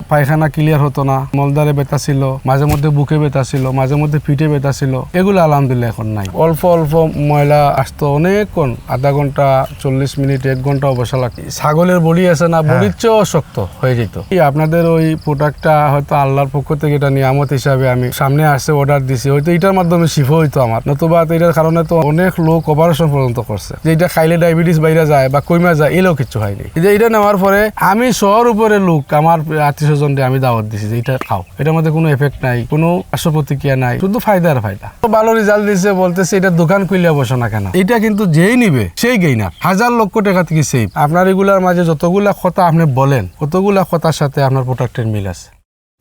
পায়খানা ক্লিয়ার হতো না, মলদারে ব্যথা ছিল, মাঝে মধ্যে বুকে ব্যথা ছিল, মাঝে মধ্যে পিঠে ব্যথা ছিল, এগুলো আলহামদুলিল্লাহ এখন নাই। অল্প অল্প ময়লা আসতো অনেকক্ষণ, আধা ঘন্টা 40 মিনিট 1 ঘন্টা বসা লাগতো। ছাগলের বডি আছে না, বডির চেয়েও শক্ত হয়ে যেত। আপনাদের ওই প্রোডাক্টটা হয়তো আল্লাহর পক্ষ থেকে এটা নিয়ামত হিসাবে আমি সামনে আসে অর্ডার দিছি, হয়তো এটার মাধ্যমে শিফা হইতো আমার, নতুবা এটার কারণে তো অনেক লোক অপারেশন পর্যন্ত করছে, যে এটা খাইলে ডায়াবেটিস বাইরে যায় বা কইমা যায়, এলেও কিছু হয়নি। যে এটা নেওয়ার পরে আমি শহর উপরে লোক আমার আত্মীয় স্বজনকে আমি দাওয়াত দিছি যে এটা খাও, এটার মধ্যে কোনো এফেক্ট নাই, কোনো পার্শ্ব প্রতিক্রিয়া নাই, শুধু ফায়দা আর ফায়দা। ভালো রেজাল্ট দিচ্ছে, বলতেছে এটা দোকান খুলে বসো না কেন, এটা কিন্তু যেই নিবে সেই গেইনার, 1000 লক্ষ টাকা থেকে সেভ। আপনার এগুলার মাঝে যতগুলা কথা আপনি বলেন, কতগুলা কথার সাথে আপনার প্রোডাক্টের মিল আছে।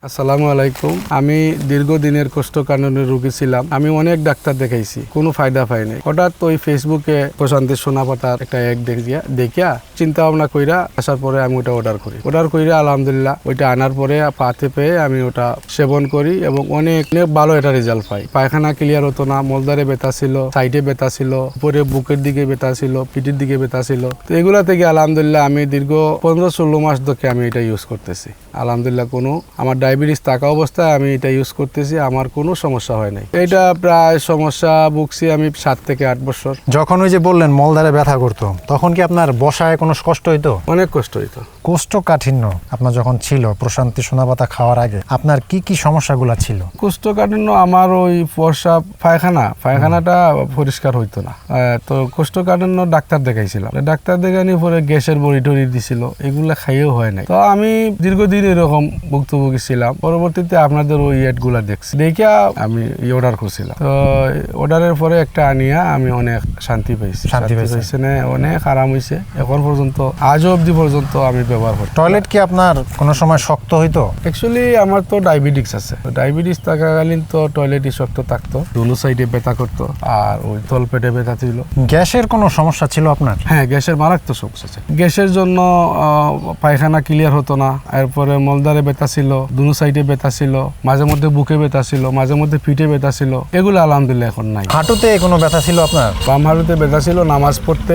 আসসালামু আলাইকুম। আমি দীর্ঘদিনের কোষ্ঠকাঠিন্যের রোগী ছিলাম। আমি অনেক ডাক্তার দেখাইছি, কোনো ফায়দা পাইনি। হঠাৎ ওই ফেসবুকে প্রশান্তি সোনাপাতার একটা এক দেখিয়া চিন্তা ভাবনা কইরা আসার পরে আমি ওটা অর্ডার করি আলহামদুলিল্লাহ ওইটা আনার পরে পাতে পেয়ে আমি ওটা সেবন করি এবং অনেক ভালো একটা রেজাল্ট পাই। পায়খানা ক্লিয়ার হতো না, মলদারে ব্যথা ছিল, সাইডে ব্যথা ছিল, উপরে বুকের দিকে ব্যথা ছিল, পিঠের দিকে ব্যথা ছিল। তো এগুলা থেকে আলহামদুলিল্লাহ আমি দীর্ঘ 15-16 মাস ধরে আমি এটা ইউজ করতেছি। আলহামদুলিল্লাহ কোনো আমার ডায়াবেটিস থাকা অবস্থায় আমি এটা ইউজ করতেছি, আমার কোনো সমস্যা হয় নাই। এটা প্রায় সমস্যা ভুগছি আমি 7 থেকে 8 বছর। যখন ওই যে বললেন মলদারে ব্যথা করতো, তখন কি আপনার বসায় কোনো কষ্ট হইতো? অনেক কষ্ট হইতো। কোষ্ঠকাঠিন্য আপনার যখন ছিল প্রশান্তি সোনাপাতা খাওয়ার আগে, আপনার কি কি সমস্যাগুলো ছিল? কোষ্ঠকাঠিন্য আমার ওই প্রস্রাব পায়খানাটা পরিষ্কার হইতো না। তো কোষ্ঠকাঠিন্য ডাক্তার দেখাইছিলাম, ডাক্তার দেখানি পরে গ্যাসের বড়ি টড়ি দিছিল, এগুলা খাইয়েও হয় নাই। তো আমি দীর্ঘদিন এরকম ভুক্তভোগী ছিলাম। পরবর্তীতে আপনাদের ওই এডগুলা দেখছি, দেখিয়া আমি অর্ডার করছিলাম। তো অর্ডারের পরে একটা আনিয়া আমি অনেক শান্তি পাইছি, অনেক আরাম হয়েছে। এখন পর্যন্ত আজও অবধি পর্যন্ত আমি ব্যবহার করি। টয়লেট কি আপনার কোনো সময় শক্ত হইতো? অ্যাকচুয়ালি আমার তো ডায়াবেটিস আছে, ডায়াবেটিস থাকাকালীন তো টয়লেটই শক্ত থাকতো, দুনো সাইডে ব্যথা করতো আর ওই তলপেটে ব্যথা ছিল। গ্যাসের কোনো সমস্যা ছিল আপনার? হ্যাঁ, গ্যাসের মারাত্মক সমস্যা আছে। গ্যাসের জন্য পায়খানা ক্লিয়ার হতো না, এরপরে মলদারে ব্যথা ছিল, দুনো সাইডে ব্যথা ছিল, মাঝে মধ্যে বুকে ব্যথা ছিল, মাঝে মধ্যে পিঠে ব্যথা ছিল, এগুলো আলহামদুলিল্লাহ এখন নাই। হাঁটুতে কোনো ব্যথা ছিল আপনার? বাম হাঁটুতে ব্যথা ছিল, নামাজ পড়তে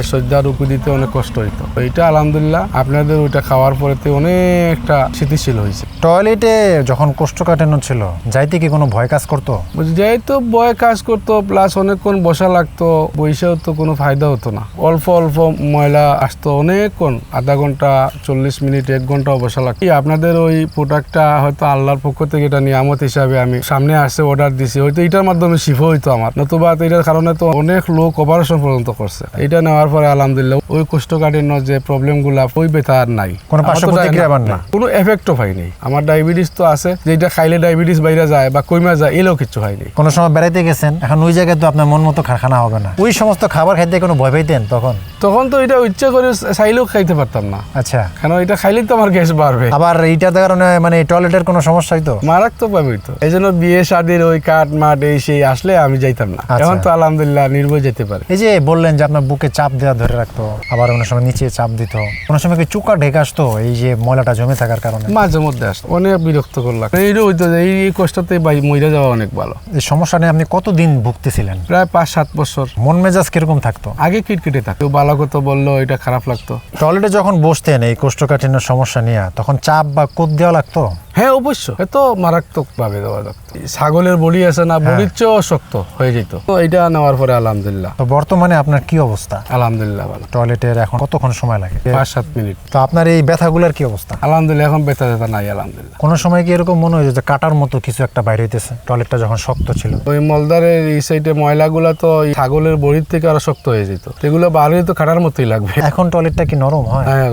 সজ্জা রুকু দিতে অনেক কষ্ট হইতো। এটা আলহামদুলিল্লাহ আপনাদের ওইটা খাওয়ার পরেতে অনেকটা স্থিতিশীল হয়েছে। টয়লেটে যখন কোষ্ঠকাঠিন্য ছিল, যাইতে কি কোনো ভয় কাজ করতো? যেহেতু ভয় কাজ করতো, প্লাস অনেকক্ষণ বসা লাগতো, বইসেও তো কোনো ফায়দা হতো না। অল্প অল্প ময়লা আসতো অনেকক্ষণ, আধা ঘন্টা 40 মিনিট 1 ঘন্টা বসা লাগতো। আপনাদের ওই প্রোডাক্টটা হয়তো আল্লাহর পক্ষ থেকে এটা নিয়ামত হিসাবে আমি সামনে আসে অর্ডার দিছি, হয়তো এটার মাধ্যমে শিফা হইতো আমার, নতুবা এটার কারণে তো অনেক লোক অপারেশন পর্যন্ত করছে। এটা নেওয়ার পরে আলহামদুলিল্লাহ ওই কোষ্ঠকাঠিন্য যে প্রবলেম গুলা, ওই ব্যথা আর নাই, কোনো পার্শ্ব প্রতিক্রিয়া না, কোনো এফেক্টও হয়নি। আমার ডায়াবেটিস তো আছে, যেটা খাইলে ডায়াবেটিস বাইরে যায় বা কইমা যায়, এলেও কিছু হয়নি। কোনো সময় বেড়াইতে গেছেন, এখন ওই জায়গায় তো আপনার মন মতো খানা হবে না, ওই সমস্ত খাবার খাইতে কোনো ভয় পাইতেন তখন? তখন তো এটা ইচ্ছা করে চাইলেও খাইতে পারতাম না। আচ্ছা, কেন এটা খাইলেই তো আমার গ্যাস বাড়বে। আবার এইটার কারণে মানে টয়লেটের কোনো সমস্যা হইতো? মারাত্মক ভাবে হইতো। এই জন্য বিয়ে শাদীর ওই কাঠ মাঠ এই সেই আসলে আমি যাইতাম না। এখন তো আলহামদুলিল্লাহ নির্ভয় যেতে পারে। এই যে বললেন যে আপনার বুকে চাপ দেওয়া ধরে রাখতো, আবার অনেক সময় নিচে চাপ দিত, কোনো সময় কি চুকা ঢেকে আসতো এই যে ময়লাটা জমে থাকার কারণে? মাঝে মধ্যে আসতো, অনেক বিরক্ত করলাম। এইটা হইতো যে এই কষ্টতে মইরা যাওয়া অনেক ভালো। এই সমস্যা নিয়ে আপনি কতদিন ভুগতেছিলেন? প্রায় 5-7 বছর। মন মেজাজ কিরকম থাকতো? আগে কিটকিটে থাকতো, ভালো কথা বললো এটা খারাপ লাগতো। টয়লেটে যখন বসতেন এই কোষ্ঠকাঠিন্য সমস্যা নিয়ে, তখন চাপ বা কোদ দেওয়া লাগতো? হ্যাঁ, অবশ্য এত মারাত্মক ভাবে দেওয়া লাগতো। ছাগলের বডি আছে না, বডির চেয়েও শক্ত হয়ে যেত। তো এটা নেওয়ার পরে আলহামদুলিল্লাহ। তো বর্তমানে আপনার কি অবস্থা? আলহামদুলিল্লাহ ভালো। টয়লেটের এখন কতক্ষণ সময় লাগে? 5-7 মিনিট। তো আপনার এই ব্যথাগুলোর কি অবস্থা? আলহামদুলিল্লাহ এখন ব্যথা নাই আলহামদুলিল্লাহ। কোনো সময় কি এরকম মনে হয়েছে যে কাটার মতো কিছু একটা বাইরে হইতেছে টয়লেটটা যখন শক্ত ছিল? ওই মলদারের এই সাইডে ময়লাগুলা তো ছাগলের বডির থেকে আরো শক্ত হয়ে যেত, এগুলো বাড়লে তো কাটার মতোই লাগবে। এখন টয়লেটটা কি নরম হয়? হ্যাঁ,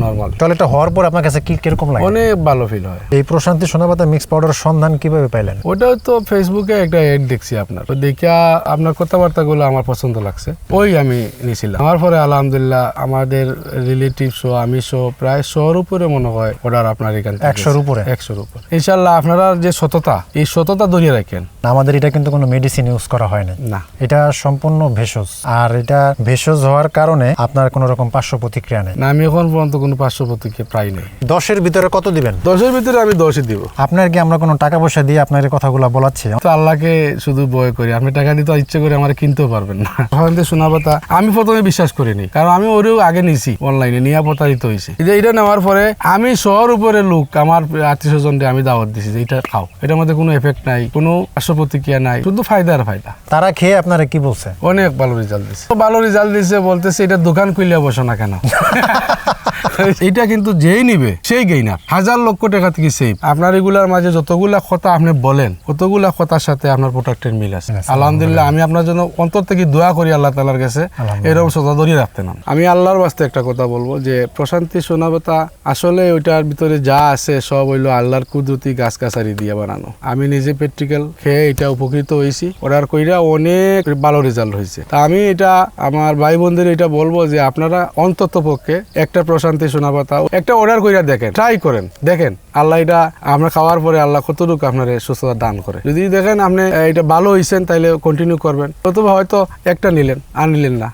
নরমাল। টয়লেটটা হওয়ার পর আপনার কাছে কি কিরকম লাগে? অনেক ভালো ফিল হয়। এই প্রশান্তি সোনাপাতা মিক্স পাউডার সন্ধান কিভাবে পাইলেন? ওটাও তো ফেসবুকে একটা এড দেখছি আপনার, তো দেখিয়া আপনার কথাবার্তাগুলো আমার পছন্দ লাগছে, ওই আমি নিয়েছিলাম। আমার পরে আলহামদুলিল্লাহ আমাদের রিলেটিভ আমি প্রায় 100-র উপরে মনে হয় অর্ডার আপনার এখান থেকে। 100-র উপরে? 100-র উপরে। ইনশাল্লাহ আপনারা যে সততা, এই সততা ধরিয়ে রাখেন। আমাদের এটা কিন্তু কোনো মেডিসিন ইউজ করা হয় না, এটা সম্পূর্ণ ভেষজ। আর এটা ভেষজ হওয়ার কারণে আপনার কোনো রকম পার্শ্ব প্রতিক্রিয়া নেই। না, আমি এখন পর্যন্ত কোনো পার্শ্ব প্রতিক্রিয়া প্রায় নেই। 10-এর ভিতরে কত দিবেন? 10-এর ভিতরে আমি দিবেন। 10ই দিব। আপনার কি আমরা কোনো টাকা পয়সা দিয়ে আপনার এই কথাগুলো বলাচ্ছি? তো আল্লাহকে শুধু ভয় করি, আপনি টাকা দিতে ইচ্ছে করে আমার কিনতেও পারবেন না। সাধারণত শোনাপাতা আমি প্রথমে বিশ্বাস করিনি, কারণ আমি ওরেও আগে নিছি অনলাইনে, নিয়ে প্রতারিত হয়েছে। এটা নেওয়ার পরে আমি শহর উপরে লোক আমার আত্মীয় স্বজনকে আমি দাওয়াত দিছি যে এটা খাও, এটার মধ্যে কোনো এফেক্ট নাই, কোনো পার্শ্ব প্রতিক্রিয়া নাই, শুধু ফায়দা আর ফায়দা। তারা খেয়ে আপনারা কি বলছে? অনেক ভালো রেজাল্ট দিচ্ছে। ভালো রেজাল্ট দিচ্ছে বলতেছে এটা দোকান খুলে বসো না কেন। এটা কিন্তু যেই নিবে সেই গেইনার, 1000 লক্ষ টাকা থেকে সেভ। আপনার এগুলার মাঝে যতগুলা কথা আপনি বলেন কতগুলা কথার সাথে আপনার প্রোডাক্টের মিল আছে। আলহামদুলিল্লাহ, আমি আপনার জন্য অন্তর থেকে দোয়া করি আল্লাহ তাআলার কাছে এরকম সদা ধরিয়ে রাখতেন। আমি আল্লাহর বাস্তে একটা কথা বলবো যে প্রশান্তি সোনাপাতা আসলে ওইটার ভিতরে যা আছে সব হইলো আল্লাহর কুদরতি গাছগাছালি দিয়ে বানানো। আমি নিজে প্র্যাকটিক্যাল খেয়ে এটা উপকৃত হয়েছি, অর্ডার কইরা অনেক ভালো রেজাল্ট হয়েছে। তা আমি এটা আমার ভাই বোনদের এটা বলবো যে আপনারা অন্তত পক্ষে একটা প্রশান্তি সোনাপাতা একটা অর্ডার কইরা দেখেন, ট্রাই করেন, দেখেন আল্লাহ এটা আমরা খাওয়ার পরে আল্লাহ কতটুকু আপনার সুস্থতা দান করে। যদি দেখেন আপনি এটা ভালো হয়েছেন তাহলে কন্টিনিউ করবেন, অথবা হয়তো একটা নিলেন আর নিলেন না,